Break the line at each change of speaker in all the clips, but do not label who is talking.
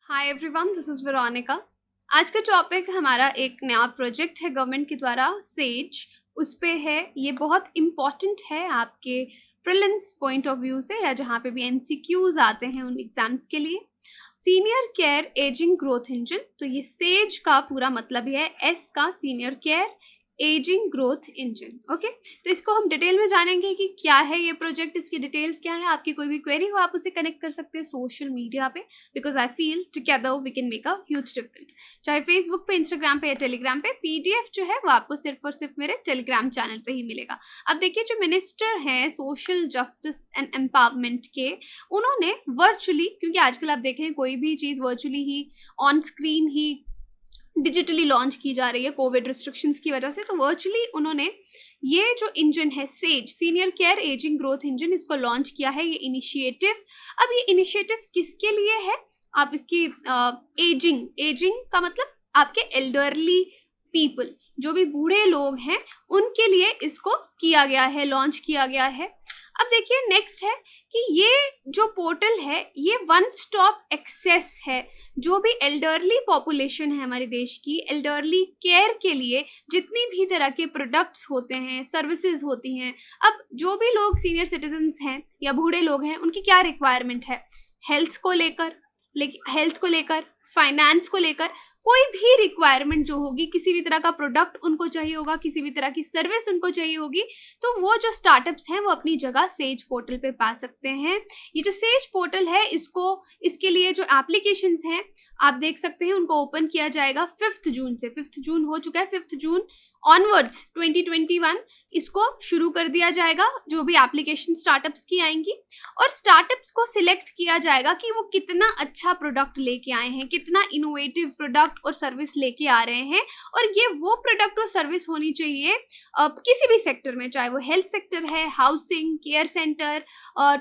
Hi everyone, this is Veronica. आज का topic हमारा एक नया प्रोजेक्ट है गवर्नमेंट के द्वारा, सेज उस पे है। ये बहुत इम्पॉर्टेंट है आपके प्रीलिम्स पॉइंट ऑफ व्यू से, या जहाँ पे भी एमसीक्यूज आते हैं उन एग्जाम्स के लिए। Senior care ageing growth engine, तो ये सेज का पूरा मतलब ये है, एस का senior care ageing growth engine. Okay, तो इसको हम डिटेल में जानेंगे कि क्या है ये प्रोजेक्ट, इसकी डिटेल्स क्या है। आपकी कोई भी क्वेरी हो आप उसे कनेक्ट कर सकते हैं सोशल मीडिया पे, because I feel together we can make a huge difference. चाहे फेसबुक पे, इंस्टाग्राम पे या टेलीग्राम पे, पीडीएफ जो है वो आपको सिर्फ और सिर्फ मेरे टेलीग्राम चैनल पे ही मिलेगा। अब देखिए, जो मिनिस्टर हैं सोशल जस्टिस एंड एम्पावरमेंट के, उन्होंने वर्चुअली, क्योंकि आजकल आप देखें कोई भी चीज़ वर्चुअली ही, ऑन स्क्रीन ही, डिजिटली लॉन्च की जा रही है कोविड रिस्ट्रिक्शंस की वजह से, तो वर्चुअली उन्होंने ये जो इंजन है says senior care ageing growth engine, इसको लॉन्च किया है, ये इनिशिएटिव। अब ये इनिशिएटिव किसके लिए है? आप इसकी एजिंग एजिंग का मतलब आपके एल्डरली पीपल, जो भी बूढ़े लोग हैं, उनके लिए इसको किया गया है, लॉन्च किया गया है। अब देखिए नेक्स्ट है कि ये जो पोर्टल है ये वन स्टॉप एक्सेस है। जो भी एल्डरली पॉपुलेशन है हमारे देश की, एल्डरली केयर के लिए जितनी भी तरह के प्रोडक्ट्स होते हैं, सर्विसेज होती हैं। अब जो भी लोग सीनियर सिटीजन्स हैं या बूढ़े लोग हैं, उनकी क्या रिक्वायरमेंट है हेल्थ को लेकर, फाइनेंस को लेकर, कोई भी रिक्वायरमेंट जो होगी, किसी भी तरह का प्रोडक्ट उनको चाहिए होगा, किसी भी तरह की सर्विस उनको चाहिए होगी, तो वो जो स्टार्टअप्स हैं वो अपनी जगह सेज पोर्टल पे पा सकते हैं। ये जो सेज पोर्टल है, इसके लिए जो एप्लीकेशंस हैं आप देख सकते हैं, उनको ओपन किया जाएगा 5 जून से। 5 जून हो चुका है, 5 जून ऑनवर्ड्स 2021 इसको शुरू कर दिया जाएगा, जो भी एप्लीकेशन स्टार्टअप्स की आएंगी। और स्टार्टअप्स को सिलेक्ट किया जाएगा कि वो कितना अच्छा प्रोडक्ट लेके आए हैं, कितना इनोवेटिव प्रोडक्ट और सर्विस लेके आ रहे हैं। और ये वो प्रोडक्ट और सर्विस होनी चाहिए किसी भी सेक्टर में, चाहे वो हेल्थ सेक्टर है, housing, care centre,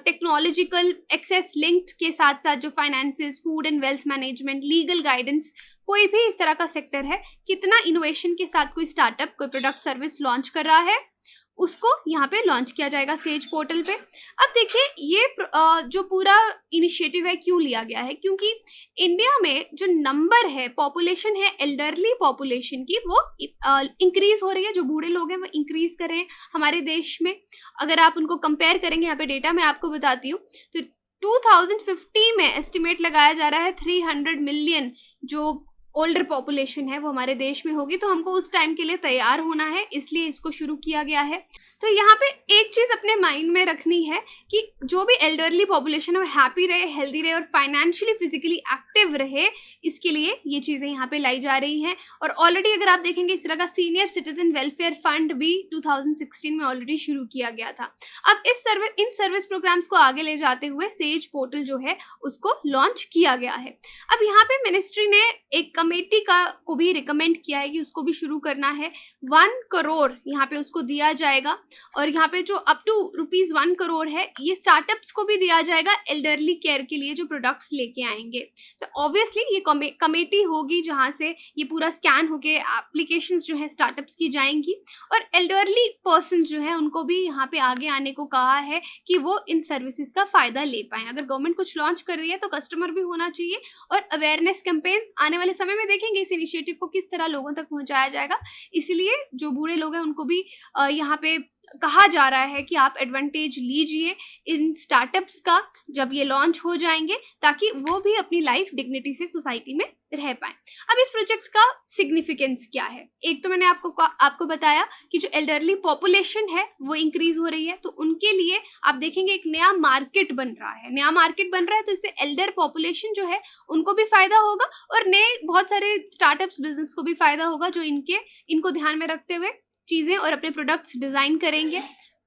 technological access linked के साथ साथ जो finances, food and wealth management, legal guidance, कोई भी इस तरह का सेक्टर है, कितना इनोवेशन के साथ कोई स्टार्टअप कोई प्रोडक्ट सर्विस लॉन्च कर रहा है, उसको यहाँ पे लॉन्च किया जाएगा सेज पोर्टल पे। अब देखिए, ये जो पूरा इनिशिएटिव है क्यों लिया गया है, क्योंकि इंडिया में जो नंबर है, पॉपुलेशन है एल्डरली पॉपुलेशन की, वो इंक्रीज हो रही है। जो बूढ़े लोग हैं वो इंक्रीज कर रहे हैं हमारे देश में। अगर आप उनको कंपेयर करेंगे, यहाँ पे डेटा मैं आपको बताती हूँ, तो 2050 में एस्टिमेट लगाया जा रहा है 300 मिलियन जो ओल्डर पॉपुलेशन है वो हमारे देश में होगी। तो हमको उस टाइम के लिए तैयार होना है, इसलिए इसको शुरू किया गया है। तो यहाँ पे एक चीज़ अपने माइंड में रखनी है कि जो भी एल्डरली पॉपुलेशन है वो हैप्पी रहे, हेल्दी रहे और फाइनेंशियली फिजिकली एक्टिव रहे, इसके लिए ये चीज़ें यहाँ पे लाई जा रही हैं। और ऑलरेडी अगर आप देखेंगे, इस तरह का सीनियर सिटीजन वेलफेयर फंड भी 2016 में ऑलरेडी शुरू किया गया था। अब इन सर्विस प्रोग्राम्स को आगे ले जाते हुए सेज पोर्टल जो है उसको लॉन्च किया गया है। अब यहाँ पे मिनिस्ट्री ने एक कमेटी को भी रिकमेंड किया है कि उसको भी शुरू करना है। 1 करोड़ यहाँ पे उसको दिया जाएगा, और यहाँ पे जो अप टू ₹1 करोड़ है, ये स्टार्टअप्स को भी दिया जाएगा एल्डरली केयर के लिए जो प्रोडक्ट्स लेके आएंगे। तो ऑब्वियसली ये कमेटी होगी जहाँ से ये पूरा स्कैन होके एप्लीकेशंस जो है स्टार्टअप्स की जाएंगी, और एल्डरली पर्सन जो है उनको भी यहाँ पे आगे आने को कहा है कि वो इन सर्विसेज का फायदा ले पाएं। अगर गवर्नमेंट कुछ लॉन्च कर रही है तो कस्टमर भी होना चाहिए, और अवेयरनेस कैंपेन्स आने वाले समय में देखेंगे इस इनिशिएटिव को किस तरह लोगों तक पहुंचाया जाएगा। इसलिए जो बूढ़े लोग हैं उनको भी यहाँ पे कहा जा रहा है कि आप एडवांटेज लीजिए इन स्टार्टअप्स का जब ये लॉन्च हो जाएंगे, ताकि वो भी अपनी लाइफ डिग्निटी से सोसाइटी में रह पाए। अब इस प्रोजेक्ट का सिग्निफिकेंस क्या है? एक तो मैंने आपको बताया कि जो एल्डरली पॉपुलेशन है वो इंक्रीज हो रही है, तो उनके लिए आप देखेंगे एक नया मार्केट बन रहा है, तो इससे एल्डर पॉपुलेशन जो है उनको भी फायदा होगा, और नए बहुत सारे स्टार्टअप्स बिजनेस को भी फायदा होगा जो इनको ध्यान में रखते हुए चीजें और अपने प्रोडक्ट्स डिजाइन करेंगे।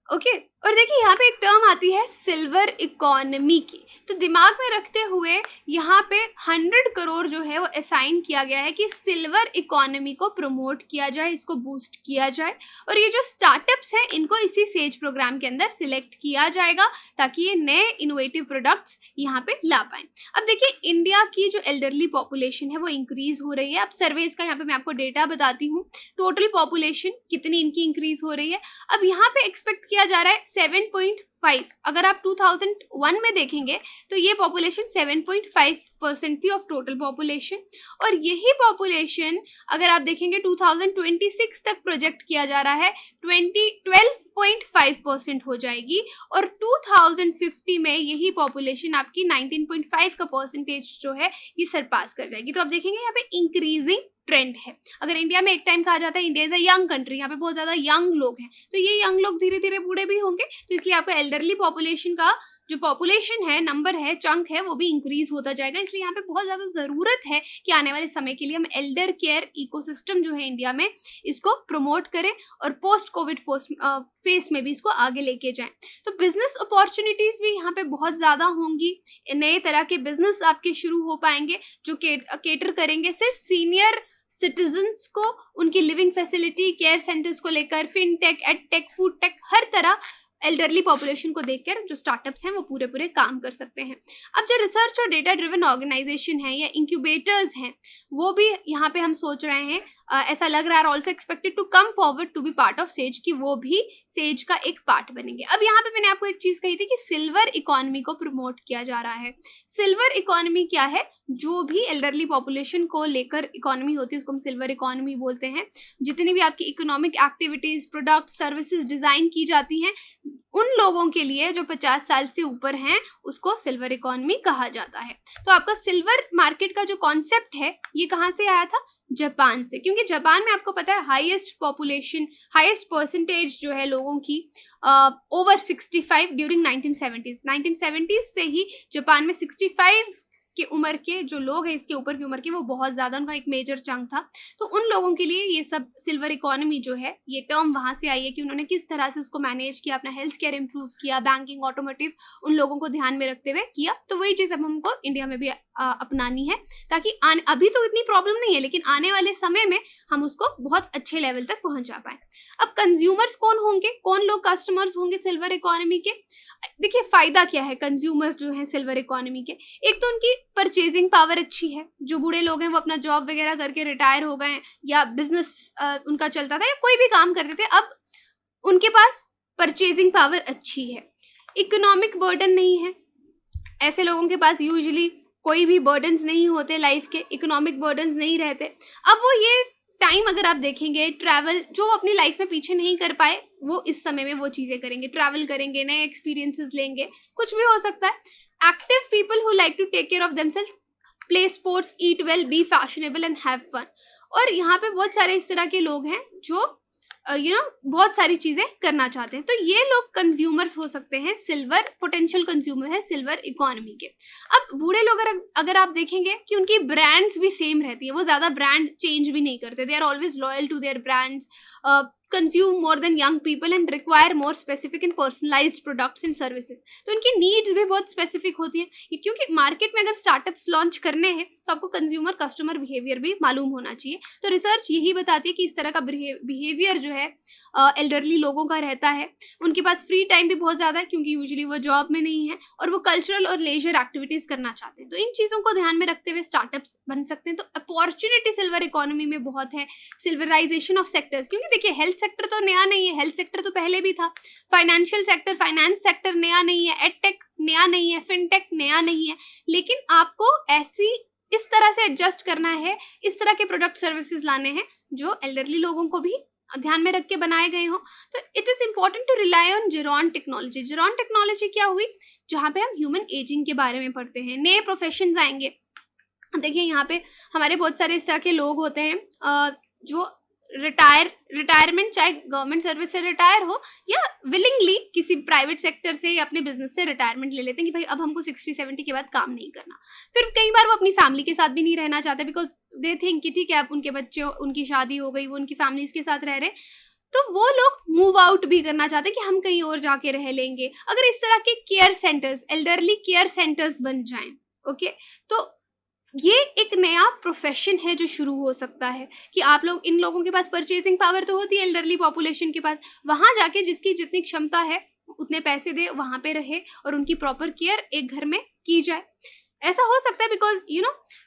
ओके, और देखिए यहाँ पे एक टर्म आती है सिल्वर इकोनॉमी की, तो दिमाग में रखते हुए यहाँ पे 100 करोड़ जो है वो असाइन किया गया है कि सिल्वर इकोनॉमी को प्रमोट किया जाए, इसको बूस्ट किया जाए। और ये जो स्टार्टअप्स हैं इनको इसी सेज प्रोग्राम के अंदर सिलेक्ट किया जाएगा, ताकि ये नए इनोवेटिव प्रोडक्ट्स यहाँ पे ला पाएं। अब देखिए, इंडिया की जो एल्डरली पॉपुलेशन है वो इंक्रीज हो रही है। अब सर्वेज का यहाँ पे मैं आपको डेटा बताती हूँ, टोटल पॉपुलेशन कितनी इनकी इंक्रीज हो रही है। अब यहाँ पे एक्सपेक्ट किया जा रहा है 7.5। अगर आप 2001 में देखेंगे तो ये पॉपुलेशन 7.5 5% थी ऑफ टोटल पॉपुलेशन, और यही पॉपुलेशन अगर आप देखेंगे 2026 तक प्रोजेक्ट किया जा रहा है 12.5% हो जाएगी, और 2050 में यही पॉपुलेशन आपकी 19.5 का परसेंटेज जो है ये सरपास कर जाएगी। तो आप देखेंगे यहाँ पे इंक्रीजिंग ट्रेंड है। अगर इंडिया में एक टाइम कहा जाता है India is a young country, यहाँ पे बहुत ज्यादा यंग लोग हैं, तो ये यंग लोग धीरे धीरे बूढ़े भी होंगे, तो इसलिए आपका एल्डरली पॉपुलेशन का जो पॉपुलेशन है, नंबर है, चंक है, वो भी इंक्रीज होता जाएगा। इसलिए यहाँ पे बहुत ज्यादा जरूरत है कि आने वाले समय के लिए हम एल्डर केयर इकोसिस्टम जो है इंडिया में इसको प्रमोट करें और पोस्ट कोविड फेस में भी इसको आगे लेके जाएं। तो बिजनेस अपॉर्चुनिटीज भी यहाँ पे बहुत ज्यादा होंगी, नए तरह के बिजनेस आपके शुरू हो पाएंगे जो केटर करेंगे सिर्फ सीनियर सिटीजन्स को, उनकी लिविंग फैसिलिटी, केयर सेंटर्स को लेकर, फिनटेक, एडटेक, फूड टेक, हर तरह एल्डरली पॉपुलेशन को देखकर जो स्टार्टअप्स हैं वो पूरे काम कर सकते हैं। अब जो रिसर्च और डेटा ड्रिवन ऑर्गेनाइजेशन है या इंक्यूबेटर्स हैं, वो भी यहाँ पे हम सोच रहे हैं, ऐसा लग रहा है, also expected to come forward to be part of SAGE, कि वो भी सेज का एक पार्ट बनेंगे। अब यहाँ पे मैंने आपको एक चीज कही थी कि सिल्वर इकोनॉमी को प्रमोट किया जा रहा है। सिल्वर इकोनॉमी क्या है? जो भी एल्डरली पॉपुलेशन को लेकर इकोनॉमी होती है उसको हम सिल्वर इकोनॉमी बोलते हैं। जितनी भी आपकी economic activities, product, services design की जाती हैं उन लोगों के लिए जो 50 साल से ऊपर हैं उसको सिल्वर इकोनॉमी कहा जाता है। तो आपका सिल्वर मार्केट का जो कॉन्सेप्ट है ये कहाँ से आया था? जापान से, क्योंकि जापान में आपको पता है हाईएस्ट पॉपुलेशन, हाईएस्ट परसेंटेज जो है लोगों की ओवर 65 ड्यूरिंग 1970s से ही जापान में 65 की उम्र के जो लोग हैं, इसके ऊपर की उम्र के, वो बहुत ज़्यादा उनका एक मेजर चंक था। तो उन लोगों के लिए ये सब सिल्वर इकोनॉमी जो है ये टर्म वहाँ से आई है कि उन्होंने किस तरह से उसको मैनेज किया, अपना हेल्थ केयर इंप्रूव किया, बैंकिंग, ऑटोमोटिव, उन लोगों को ध्यान में रखते हुए किया। तो वही चीज़ अब हमको इंडिया में भी अपनानी है, ताकि अभी तो इतनी प्रॉब्लम नहीं है लेकिन आने वाले समय में हम उसको बहुत अच्छे लेवल तक पहुंचा पाए। अब कंज्यूमर्स कौन होंगे, कौन लोग कस्टमर्स होंगे सिल्वर इकोनॉमी के? देखिए फायदा क्या है कंज्यूमर्स जो हैं सिल्वर इकोनॉमी के। एक तो उनकी परचेजिंग पावर अच्छी है, जो बूढ़े लोग हैं वो अपना जॉब वगैरह करके रिटायर हो गए या बिजनेस उनका चलता था या कोई भी काम करते थे, अब उनके पास परचेजिंग पावर अच्छी है। इकोनॉमिक बर्डन नहीं है, ऐसे लोगों के पास यूजुअली कोई भी बर्डन्स नहीं होते लाइफ के, इकोनॉमिक बर्डन्स नहीं रहते। अब वो ये टाइम अगर आप देखेंगे, ट्रैवल जो अपनी लाइफ में पीछे नहीं कर पाए वो इस समय में वो चीज़ें करेंगे, ट्रैवल करेंगे, नए एक्सपीरियंसेस लेंगे, कुछ भी हो सकता है। Active people who like to take care of themselves, play sports, eat well, be fashionable and have fun. और यहाँ पे बहुत सारे इस तरह के लोग हैं जो बहुत सारी चीजें करना चाहते हैं। तो ये लोग कंज्यूमर्स हो सकते हैं, सिल्वर पोटेंशियल कंज्यूमर है सिल्वर इकोनॉमी के। अब बूढ़े लोग अगर आप देखेंगे कि उनकी ब्रांड्स भी सेम रहती है, वो ज्यादा ब्रांड चेंज भी नहीं करते, they are always loyal to their brands, consume more than young people and require more specific and personalised products and services. तो उनकी नीड्स भी बहुत स्पेसिफिक होती हैं, क्योंकि मार्केट में अगर स्टार्टअप्स लॉन्च करने हैं तो आपको कंज्यूमर कस्टमर बिहेवियर भी मालूम होना चाहिए। तो रिसर्च यही बताती है कि इस तरह का बिहेवियर जो है एल्डरली लोगों का रहता है। उनके पास फ्री टाइम भी बहुत ज़्यादा है क्योंकि यूजुअली वो जॉब में नहीं है और वो कल्चरल और लेजर एक्टिविटीज़ करना चाहते हैं। तो इन चीज़ों को ध्यान में रखते हुए स्टार्टअप्स बन सकते हैं। तो अपॉर्चुनिटी सिल्वर इकोनॉमी में बहुत है, सिल्वराइजेशन ऑफ सेक्टर्स, क्योंकि देखिए हेल्थ सेक्टर तो नया नहीं है, हेल्थ सेक्टर तो पहले भी था, फाइनेंशियल सेक्टर, फाइनेंस सेक्टर नया नहीं है, एडटेक नया नहीं है, फिनटेक नया नहीं है, लेकिन आपको इस तरह से एडजस्ट करना है, इस तरह के प्रोडक्ट सर्विसेज लाने हैं जो एल्डरली लोगों को भी ध्यान में रख के बनाए गए हो। तो it is important to rely on Xeron technology. Xeron technology क्या हुई? जहाँ पे हम ह्यूमन एजिंग के बारे में पढ़ते हैं, नए प्रोफेशंस आएंगे। देखिए यहाँ पे हमारे बहुत सारे इस तरह के लोग होते हैं जो रिटायरमेंट, चाहे गवर्नमेंट सर्विस से रिटायर हो या विलिंगली किसी प्राइवेट सेक्टर से या अपने बिजनेस से रिटायरमेंट ले लेते हैं कि भाई अब हमको 60-70 के बाद काम नहीं करना। फिर कई बार वो अपनी फैमिली के साथ भी नहीं रहना चाहते, बिकॉज दे थिंक कि ठीक है अब उनके बच्चे, उनकी शादी हो गई, वो उनकी फैमिलीज के साथ रह रहे हैं, तो वो लोग मूव आउट भी करना चाहते हैं कि हम कहीं और जाके रह लेंगे। अगर इस तरह के care centres, elderly care centres बन जाएं, ओके, तो ये एक नया प्रोफेशन है जो शुरू हो सकता है कि आप लोग, इन लोगों के पास परचेजिंग पावर तो होती है एल्डरली पॉपुलेशन के पास, वहाँ जाके जिसकी जितनी क्षमता है उतने पैसे दे, वहाँ पे रहे और उनकी प्रॉपर केयर एक घर में की जाए। ऐसा हो सकता है बिकॉज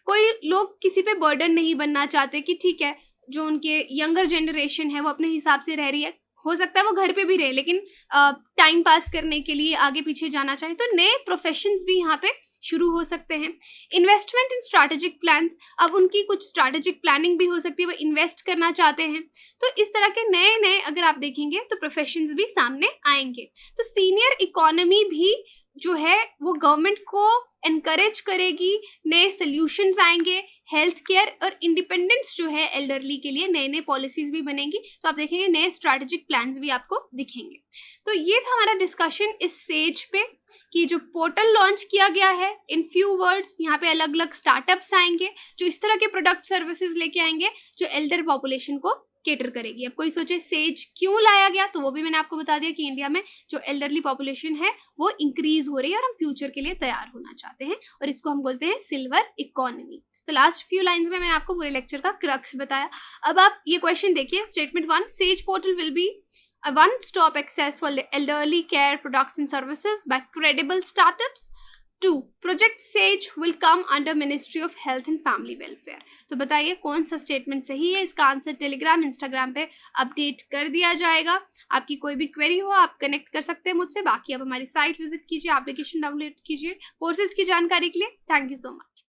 कोई लोग किसी पे बर्डन नहीं बनना चाहते कि ठीक है जो उनके यंगर जनरेशन है वो अपने हिसाब से रह रही है, हो सकता है वो घर पे भी रहे लेकिन टाइम पास करने के लिए आगे पीछे जाना चाहे, तो नए प्रोफेशंस भी यहाँ पे शुरू हो सकते हैं। इन्वेस्टमेंट इन स्ट्रैटेजिक प्लान्स, अब उनकी कुछ स्ट्रैटेजिक प्लानिंग भी हो सकती है, वो इन्वेस्ट करना चाहते हैं। तो इस तरह के नए नए अगर आप देखेंगे तो प्रोफेशंस भी सामने आएंगे। तो सीनियर इकोनॉमी भी जो है वो गवर्नमेंट को एनकरेज करेगी, नए सोल्यूशंस आएंगे, हेल्थ केयर और इंडिपेंडेंस जो है एल्डरली के लिए नए नए पॉलिसीज भी बनेंगी। तो आप देखेंगे नए स्ट्रैटेजिक प्लान्स भी आपको दिखेंगे। तो ये था हमारा डिस्कशन इस स्टेज पे कि जो पोर्टल लॉन्च किया गया है, इन फ्यू वर्ड्स यहाँ पे अलग अलग स्टार्टअप्स आएंगे जो इस तरह के प्रोडक्ट सर्विसेज लेके आएंगे जो एल्डर पॉपुलेशन को केटर करेगी। अब कोई सोचे सेज क्यों लाया गया, तो वो भी मैंने आपको बता दिया कि इंडिया में जो एल्डरली पॉपुलेशन है वो इंक्रीज हो रही है और हम फ्यूचर के लिए तैयार होना चाहते हैं, और इसको हम बोलते हैं सिल्वर इकोनॉमी। तो लास्ट फ्यू लाइंस में मैंने आपको पूरे लेक्चर का क्रक्स बताया। अब आप ये क्वेश्चन देखिए, statement 1, says portal will be a one-stop access for elderly care products and services by credible startups. 2, Project Sage will come under Ministry of Health and Family Welfare. तो बताइए कौन सा स्टेटमेंट सही है। इसका आंसर टेलीग्राम, इंस्टाग्राम पे update कर दिया जाएगा। आपकी कोई भी क्वेरी हो आप कनेक्ट कर सकते हैं मुझसे। बाकी आप हमारी साइट विजिट कीजिए, एप्लीकेशन डाउनलोड कीजिए कोर्सेज की जानकारी के लिए। Thank you so much.